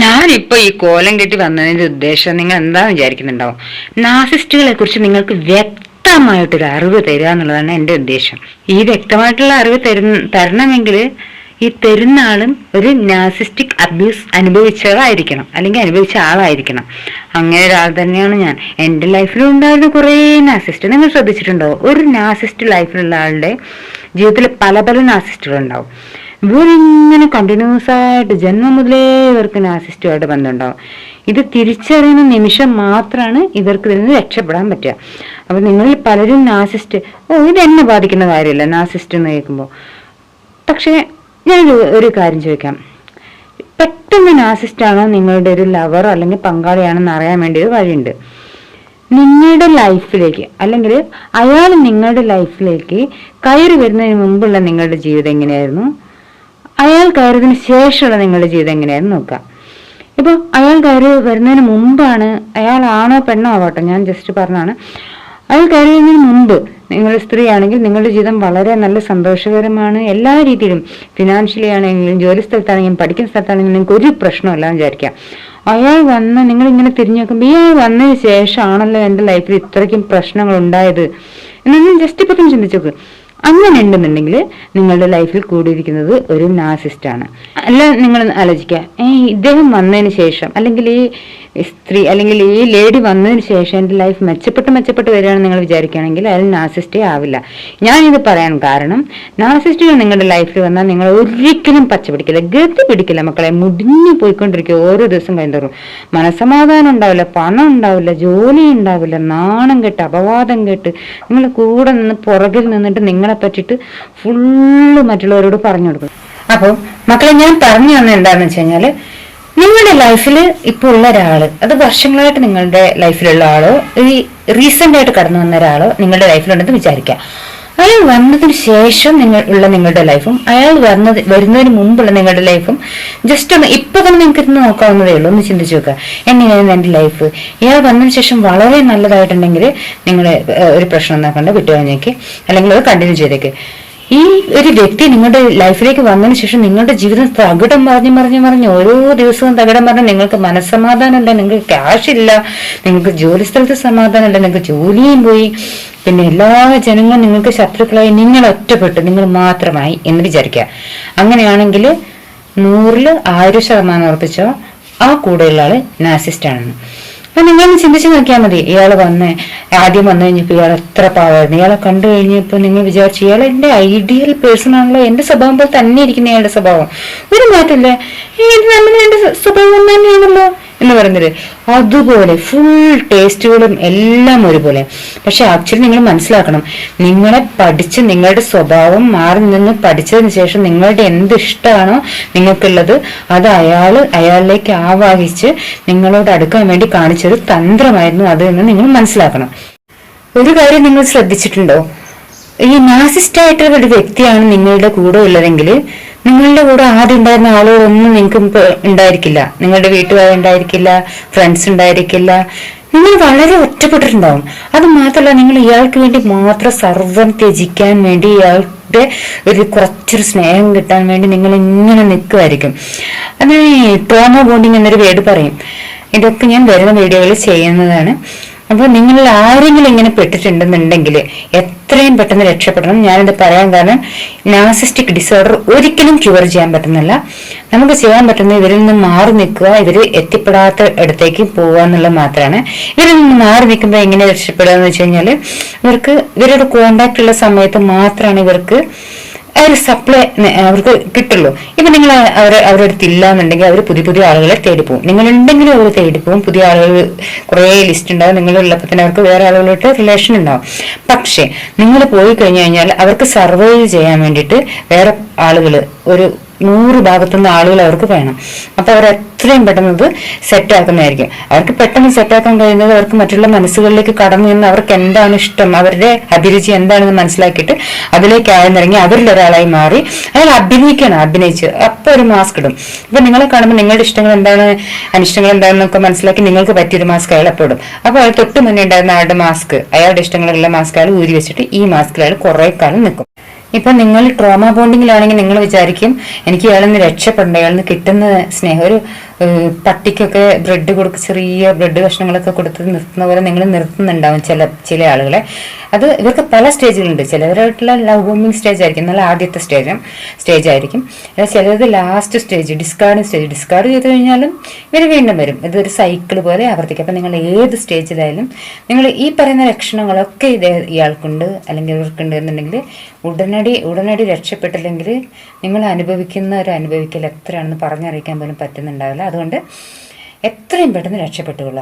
ഞാനിപ്പോ ഈ കോലം കെട്ടി വന്നതിന്റെ ഉദ്ദേശം നിങ്ങൾ എന്താ വിചാരിക്കുന്നുണ്ടാവും? നാർസിസ്റ്റുകളെ കുറിച്ച് നിങ്ങൾക്ക് വ്യക്തമായിട്ടൊരു അറിവ് തരിക എന്നുള്ളതാണ് എന്റെ ഉദ്ദേശം. ഈ വ്യക്തമായിട്ടുള്ള അറിവ് തരണമെങ്കിൽ ഈ തരുന്ന ആളും ഒരു നാർസിസ്റ്റിക് അബ്യൂസ് അനുഭവിച്ചതായിരിക്കണം, അല്ലെങ്കിൽ അനുഭവിച്ച ആളായിരിക്കണം. അങ്ങനെ ഒരാൾ തന്നെയാണ് ഞാൻ. എന്റെ ലൈഫിൽ ഉണ്ടായിരുന്ന കുറേ നാർസിസ്റ്റ്. നിങ്ങൾ ശ്രദ്ധിച്ചിട്ടുണ്ടോ? ഒരു നാർസിസ്റ്റ് ലൈഫിലുള്ള ആളുടെ ജീവിതത്തിൽ പല പല നാർസിസ്റ്റുകൾ ഉണ്ടാവും. ഇവരിങ്ങനെ കണ്ടിന്യൂസ് ആയിട്ട് ജന്മം മുതലേ ഇവർക്ക് നാർസിസ്റ്റുമായിട്ട് ബന്ധമുണ്ടാവും. ഇത് തിരിച്ചറിയുന്ന നിമിഷം മാത്രമാണ് ഇവർക്ക് ഇതിൽ നിന്ന് രക്ഷപ്പെടാൻ പറ്റുക. അപ്പൊ നിങ്ങളിൽ പലരും നാർസിസ്റ്റ്, ഇതെന്നെ ബാധിക്കുന്ന കാര്യമില്ല നാർസിസ്റ്റ് എന്ന് കേൾക്കുമ്പോൾ. പക്ഷെ ഞാൻ ഒരു കാര്യം ചോദിക്കാം. പെട്ടെന്ന് നാർസിസ്റ്റ് ആണോ നിങ്ങളുടെ ഒരു ലവർ അല്ലെങ്കിൽ പങ്കാളിയാണെന്ന് അറിയാൻ വേണ്ടി ഒരു വഴിയുണ്ട്. നിങ്ങളുടെ ലൈഫിലേക്ക്, അല്ലെങ്കിൽ അയാൾ നിങ്ങളുടെ ലൈഫിലേക്ക് കയറി വരുന്നതിന് മുമ്പുള്ള നിങ്ങളുടെ ജീവിതം എങ്ങനെയായിരുന്നു, അയാൾ കയറിയതിന് ശേഷമുള്ള നിങ്ങളുടെ ജീവിതം എങ്ങനെയായിരുന്നു നോക്കാം. ഇപ്പൊ അയാൾ കയറി വരുന്നതിന് മുമ്പാണ്, അയാളാണോ പെണ്ണോ ആവട്ടെ, ഞാൻ ജസ്റ്റ് പറഞ്ഞാണ്, അയാൾ കയറിയതിന് മുമ്പ് നിങ്ങൾ സ്ത്രീ ആണെങ്കിൽ നിങ്ങളുടെ ജീവിതം വളരെ നല്ല സന്തോഷകരമാണ്. എല്ലാ രീതിയിലും, ഫിനാൻഷ്യലി ആണെങ്കിലും, ജോലി സ്ഥലത്താണെങ്കിലും, പഠിക്കുന്ന സ്ഥലത്താണെങ്കിലും നിങ്ങൾക്ക് ഒരു പ്രശ്നമല്ല വിചാരിക്കാം. അയാൾ നിങ്ങൾ ഇങ്ങനെ തിരിഞ്ഞു നോക്കുമ്പോൾ ഇയാൾ വന്നതിന് ശേഷമാണല്ലോ എൻ്റെ ലൈഫിൽ ഇത്രയ്ക്കും പ്രശ്നങ്ങൾ ഉണ്ടായത് എന്നൊന്നും ജസ്റ്റ് ഇപ്പം ചിന്തിച്ചു നോക്ക്. അങ്ങനെ ഉണ്ടെന്നുണ്ടെങ്കിൽ നിങ്ങളുടെ ലൈഫിൽ കൂടിയിരിക്കുന്നത് ഒരു നാർസിസ്റ്റാണ്. അല്ല, നിങ്ങൾ ആലോചിക്കുക, ഇദ്ദേഹം വന്നതിന് ശേഷം, അല്ലെങ്കിൽ ഈ സ്ത്രീ അല്ലെങ്കിൽ ഈ ലേഡി വന്നതിന് ശേഷം എൻ്റെ ലൈഫ് മെച്ചപ്പെട്ട് വരികയാണെന്ന് നിങ്ങൾ വിചാരിക്കുകയാണെങ്കിൽ അയാൾ നാർസിസ്റ്റേ ആവില്ല. ഞാനിത് പറയാൻ കാരണം, നാർസിസ്റ്റുകൾ നിങ്ങളുടെ ലൈഫിൽ വന്നാൽ നിങ്ങൾ ഒരിക്കലും പച്ച പിടിക്കില്ല, ഗതി പിടിക്കില്ല മക്കളെ. മുടിഞ്ഞു പോയിക്കൊണ്ടിരിക്കുക ഓരോ ദിവസം കഴിയുന്നതോറും. മനസ്സമാധാനം ഉണ്ടാവില്ല, പണം ഉണ്ടാവില്ല, ജോലി ഉണ്ടാവില്ല, നാണം കെട്ട്, അപവാദം കേട്ട്, നിങ്ങൾ കൂടെ നിന്ന് പുറകിൽ നിന്നിട്ട് നിങ്ങളെ പറ്റിയിട്ട് ഫുള്ള് മറ്റുള്ളവരോട് പറഞ്ഞു കൊടുക്കും. അപ്പോൾ മക്കളെ, ഞാൻ പറഞ്ഞു തന്നെ എന്താണെന്ന് വെച്ച് കഴിഞ്ഞാല്, നിങ്ങളുടെ ലൈഫിൽ ഇപ്പോൾ ഉള്ള ഒരാള്, അത് വർഷങ്ങളായിട്ട് നിങ്ങളുടെ ലൈഫിലുള്ള ആളോ ഈ റീസെന്റ് ആയിട്ട് കടന്നു വന്ന ഒരാളോ നിങ്ങളുടെ ലൈഫിലുണ്ടെന്ന് വിചാരിക്കാം. അയാൾ വന്നതിന് ശേഷം നിങ്ങളുടെ ലൈഫും അയാൾ വരുന്നതിന് മുമ്പുള്ള നിങ്ങളുടെ ലൈഫും ജസ്റ്റ് ഒന്ന് ഇപ്പൊ തന്നെ നിങ്ങൾക്ക് ഇരുന്ന് നോക്കാവുന്നതേ ഉള്ളൂ. ഒന്ന് ചിന്തിച്ചു നോക്കുക, എങ്ങനെയായിരുന്നു എന്റെ ലൈഫ്. ഇയാൾ വന്നതിന് ശേഷം വളരെ നല്ലതായിട്ടുണ്ടെങ്കിൽ നിങ്ങൾ ഒരു പ്രശ്നം നോക്കണ്ട, വിട്ടുകഴിഞ്ഞേക്ക്, അല്ലെങ്കിൽ അത് കണ്ടിന്യൂ ചെയ്തേക്ക്. ഈ ഒരു വ്യക്തി നിങ്ങളുടെ ലൈഫിലേക്ക് വന്നതിന് ശേഷം നിങ്ങളുടെ ജീവിതം തകിടം മറിഞ്ഞ് ഓരോ ദിവസവും തകിടം പറഞ്ഞ് നിങ്ങൾക്ക് മനസ്സമാധാനം ഇല്ല, നിങ്ങൾക്ക് ക്യാഷ് ഇല്ല, നിങ്ങൾക്ക് ജോലി സ്ഥലത്ത് സമാധാനം ഇല്ല, നിങ്ങൾക്ക് ജോലിയും പോയി, പിന്നെ എല്ലാ ജനങ്ങളും നിങ്ങൾക്ക് ശത്രുക്കളായി, നിങ്ങൾ ഒറ്റപ്പെട്ടു, നിങ്ങൾ മാത്രമായി എന്ന് വിചാരിക്കുക. അങ്ങനെയാണെങ്കിൽ 100% ഉറപ്പിച്ചോ ആ കൂടെയുള്ള ആള് നാർസിസ്റ്റ് ആണെന്ന്. അപ്പൊ നിങ്ങളൊന്ന് ചിന്തിച്ചു നോക്കിയാൽ മതി. ആദ്യം വന്നു കഴിഞ്ഞപ്പോ ഇയാൾ എത്ര പാവായിരുന്നു, ഇയാളെ കണ്ടു കഴിഞ്ഞപ്പോ നിങ്ങൾ വിചാരിച്ചു ഇയാൾ എന്റെ ഐഡിയൽ പേഴ്സൺ ആണല്ലോ, എന്റെ സ്വഭാവം പോലെ തന്നെ ഇരിക്കുന്ന ഇയാളുടെ സ്വഭാവം, ഒരു മാറ്റമില്ല, എന്റെ സ്വഭാവം തന്നെയാണല്ലോ എന്ന് പറയുന്നത്. അതുപോലെ ഫുൾ ടേസ്റ്റുകളും എല്ലാം ഒരുപോലെ. പക്ഷെ ആക്ച്വലി നിങ്ങൾ മനസ്സിലാക്കണം, നിങ്ങളെ പഠിച്ച് നിങ്ങളുടെ സ്വഭാവം മാറി നിന്ന് പഠിച്ചതിന് ശേഷം നിങ്ങളുടെ എന്ത് ഇഷ്ടമാണോ നിങ്ങൾക്കുള്ളത് അത് അയാളിലേക്ക് ആവാഹിച്ച് നിങ്ങളോട് അടുക്കാൻ വേണ്ടി കാണിച്ചൊരു തന്ത്രമായിരുന്നു അത് എന്ന് നിങ്ങൾ മനസ്സിലാക്കണം. ഒരു കാര്യം നിങ്ങൾ ശ്രദ്ധിച്ചിട്ടുണ്ടോ? ഈ നാർസിസ്റ്റ് ആയിട്ടുള്ള ഒരു വ്യക്തിയാണ് നിങ്ങളുടെ കൂടെ ഉള്ളതെങ്കിൽ നിങ്ങളുടെ കൂടെ ആദ്യം ഉണ്ടായിരുന്ന ആളുകളൊന്നും നിങ്ങൾക്ക് ഉണ്ടായിരിക്കില്ല. നിങ്ങളുടെ വീട്ടുകാരുണ്ടായിരിക്കില്ല, ഫ്രണ്ട്സ് ഉണ്ടായിരിക്കില്ല, നിങ്ങൾ വളരെ ഒറ്റപ്പെട്ടിട്ടുണ്ടാവും. അത് മാത്രമല്ല, നിങ്ങൾ ഇയാൾക്ക് വേണ്ടി മാത്രം സർവ്വം ത്യജിക്കാൻ വേണ്ടി, ഇയാളുടെ കുറച്ചൊരു സ്നേഹം കിട്ടാൻ വേണ്ടി നിങ്ങൾ ഇങ്ങനെ നിൽക്കുമായിരിക്കും. അത് ട്രോമ ബോണ്ടിങ് എന്നൊരു വേർഡ് പറയും. ഇതൊക്കെ ഞാൻ വരുന്ന വീഡിയോകളിൽ ചെയ്യുന്നതാണ്. അപ്പോൾ നിങ്ങൾ ആരെങ്കിലും ഇങ്ങനെ പെട്ടിട്ടുണ്ടെന്നുണ്ടെങ്കിൽ എത്രയും പെട്ടെന്ന് രക്ഷപ്പെടണം. ഞാനിത് പറയാൻ കാരണം, നാർസിസ്റ്റിക് ഡിസോർഡർ ഒരിക്കലും ക്യൂർ ചെയ്യാൻ പറ്റുന്നില്ല. നമുക്ക് ചെയ്യാൻ പറ്റുന്നത് ഇവരിൽ നിന്ന് മാറി നിൽക്കുക, ഇവർ എത്തിപ്പെടാത്ത ഇടത്തേക്ക് പോവുക എന്നുള്ളത് മാത്രമാണ്. ഇവരിൽ നിന്ന് മാറി നിൽക്കുമ്പോൾ എങ്ങനെ രക്ഷപ്പെടുക എന്ന് വെച്ച് കഴിഞ്ഞാൽ, ഇവരുടെ കോണ്ടാക്ട് ഉള്ള സമയത്ത് മാത്രമാണ് ഇവർക്ക് ഒരു സപ്ലൈ അവർക്ക് കിട്ടുള്ളൂ. ഇപ്പൊ നിങ്ങൾ അവരുടെ അടുത്ത് ഇല്ല എന്നുണ്ടെങ്കിൽ അവർ പുതിയ ആളുകളെ തേടി പോകും. നിങ്ങളുണ്ടെങ്കിലും അവർ തേടി പോകും. പുതിയ ആളുകൾ കുറേ ലിസ്റ്റ് ഉണ്ടാവും. നിങ്ങളുള്ളപ്പോൾ തന്നെ അവർക്ക് വേറെ ആളുകളായിട്ട് റിലേഷൻ ഉണ്ടാവും. പക്ഷെ നിങ്ങൾ പോയി കഴിഞ്ഞാൽ അവർക്ക് സർവൈവ് ചെയ്യാൻ വേണ്ടിയിട്ട് വേറെ ആളുകൾ, ഒരു 100 ഭാഗത്തുനിന്ന് ആളുകൾ അവർക്ക് വേണം. അപ്പൊ അവർ എത്രയും പെട്ടെന്ന് ഇത് സെറ്റാക്കുന്നതായിരിക്കും. അവർക്ക് പെട്ടെന്ന് സെറ്റാക്കാൻ കഴിയുന്നത് അവർക്ക് മറ്റുള്ള മനസ്സുകളിലേക്ക് കടന്നു നിന്ന് അവർക്ക് എന്താണ് ഇഷ്ടം, അവരുടെ അഭിരുചി എന്താണെന്ന് മനസ്സിലാക്കിയിട്ട് അതിലേക്ക് ആഴ്ന്നിറങ്ങി അവരിൽ ഒരാളായി മാറി അയാൾ അഭിനയിച്ച് അപ്പൊ ഒരു മാസ്ക് ഇടും. ഇപ്പൊ നിങ്ങളെ കാണുമ്പോൾ നിങ്ങളുടെ ഇഷ്ടങ്ങൾ എന്താണ്, അനിഷ്ടങ്ങൾ എന്താണെന്നൊക്കെ മനസ്സിലാക്കി നിങ്ങൾക്ക് പറ്റിയൊരു മാസ്ക് അയാൾ എപ്പോഴും. അപ്പൊ അയാൾ തൊട്ട് മുന്നേ ഉണ്ടായിരുന്ന ആളുടെ മാസ്ക്, അയാളുടെ ഇഷ്ടങ്ങളുള്ള മാസ്ക് അയാൾ ഊരി വെച്ചിട്ട് ഈ മാസ്കിൽ അയാൾ കുറെ കാലം നിൽക്കും. ഇപ്പൊ നിങ്ങൾ ട്രോമ ബോണ്ടിങ്ങിലാണെങ്കിൽ നിങ്ങൾ വിചാരിക്കും എനിക്ക് ഇയാളിന്ന് രക്ഷപ്പെടണ്ട, ഇയാളിന്ന് കിട്ടുന്ന സ്നേഹം പട്ടിക്കൊക്കെ ബ്രെഡ് ചെറിയ ബ്രെഡ് കഷ്ണങ്ങളൊക്കെ കൊടുത്ത് നിർത്തുന്ന പോലെ നിങ്ങൾ നിർത്തുന്നുണ്ടാവും ചില ആളുകളെ. അത് ഇവർക്ക് പല സ്റ്റേജുകളുണ്ട്. ചിലവരായിട്ടുള്ള ലവ് ബോംബിങ് സ്റ്റേജ് ആയിരിക്കും, നല്ല ആദ്യത്തെ സ്റ്റേജ് ആയിരിക്കും. ചിലത് ലാസ്റ്റ് സ്റ്റേജ്, ഡിസ്കാർഡ് ചെയ്ത് കഴിഞ്ഞാലും ഇവർ വീണ്ടും വരും. ഇതൊരു സൈക്കിൾ പോലെ ആവർത്തിക്കും. അപ്പം നിങ്ങൾ ഏത് സ്റ്റേജിലായാലും നിങ്ങൾ ഈ പറയുന്ന ലക്ഷണങ്ങളൊക്കെ ഇയാൾക്കുണ്ട് അല്ലെങ്കിൽ ഇവർക്കുണ്ട് എന്നുണ്ടെങ്കിൽ ഉടനടി രക്ഷപ്പെട്ടില്ലെങ്കിൽ നിങ്ങൾ അനുഭവിക്കുന്ന ഒരു അനുഭവിക്കൽ എത്രയാണെന്ന് പറഞ്ഞറിയിക്കാൻ പോലും പറ്റുന്നുണ്ടാവില്ല. അതുകൊണ്ട് എത്രയും പെട്ടെന്ന് രക്ഷപ്പെട്ടുകൊള്ളുക.